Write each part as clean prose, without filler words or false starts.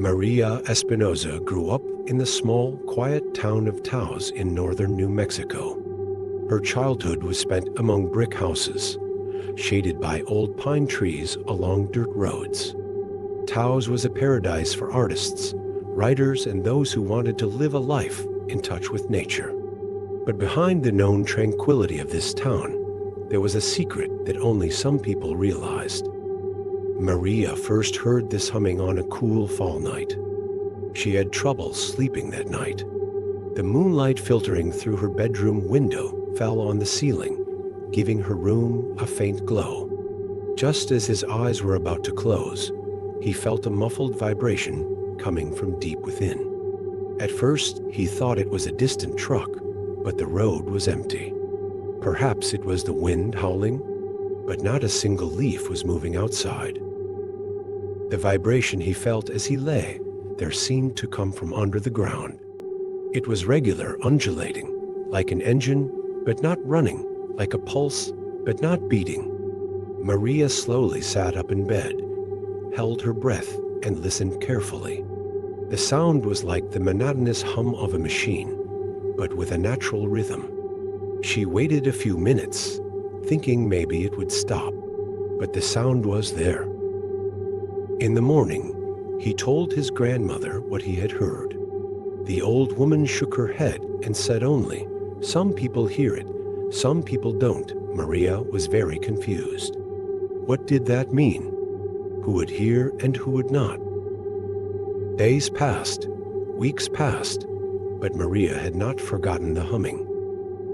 Maria Espinoza grew up in the small, quiet town of Taos in northern New Mexico. Her childhood was spent among brick houses, shaded by old pine trees along dirt roads. Taos was a paradise for artists, writers, and those who wanted to live a life in touch with nature. But behind the known tranquility of this town, there was a secret that only some people realized. Maria first heard this humming on a cool fall night. She had trouble sleeping that night. The moonlight filtering through her bedroom window fell on the ceiling, giving her room a faint glow. Just as his eyes were about to close, he felt a muffled vibration coming from deep within. At first, he thought it was a distant truck, but the road was empty. Perhaps it was the wind howling, but not a single leaf was moving outside. The vibration he felt as he lay there seemed to come from under the ground. It was regular, undulating, like an engine, but not running, like a pulse, but not beating. Maria slowly sat up in bed, held her breath, and listened carefully. The sound was like the monotonous hum of a machine, but with a natural rhythm. She waited a few minutes, thinking maybe it would stop, but the sound was there. In the morning, he told his grandmother what he had heard. The old woman shook her head and said only, "Some people hear it, some people don't." Maria was very confused. What did that mean? Who would hear and who would not? Days passed, weeks passed, but Maria had not forgotten the humming.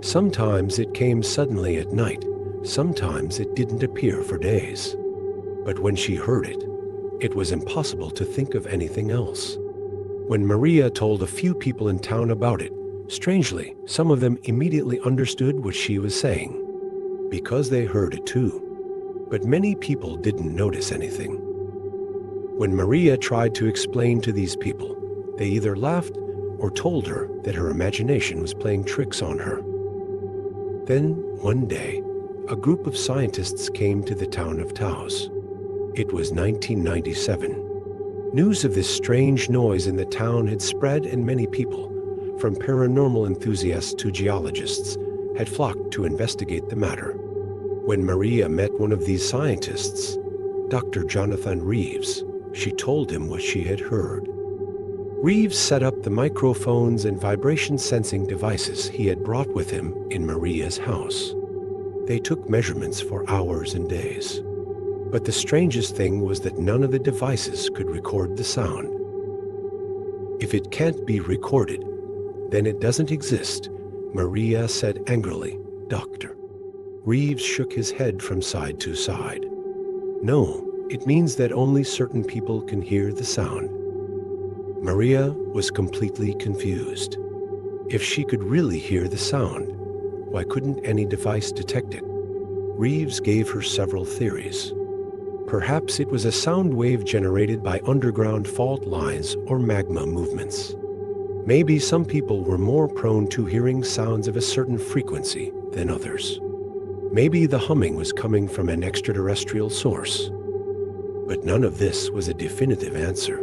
Sometimes it came suddenly at night, sometimes it didn't appear for days. But when she heard it, it was impossible to think of anything else. When Maria told a few people in town about it, strangely, some of them immediately understood what she was saying, because they heard it too. But many people didn't notice anything. When Maria tried to explain to these people, they either laughed or told her that her imagination was playing tricks on her. Then, one day, a group of scientists came to the town of Taos. It was 1997. News of this strange noise in the town had spread, and many people, from paranormal enthusiasts to geologists, had flocked to investigate the matter. When Maria met one of these scientists, Dr. Jonathan Reeves, she told him what she had heard. Reeves set up the microphones and vibration-sensing devices he had brought with him in Maria's house. They took measurements for hours and days. But the strangest thing was that none of the devices could record the sound. If it can't be recorded, then it doesn't exist, Maria said angrily. Doctor. Reeves shook his head from side to side. No, it means that only certain people can hear the sound. Maria was completely confused. If she could really hear the sound, why couldn't any device detect it? Reeves gave her several theories. Perhaps it was a sound wave generated by underground fault lines or magma movements. Maybe some people were more prone to hearing sounds of a certain frequency than others. Maybe the humming was coming from an extraterrestrial source. But none of this was a definitive answer.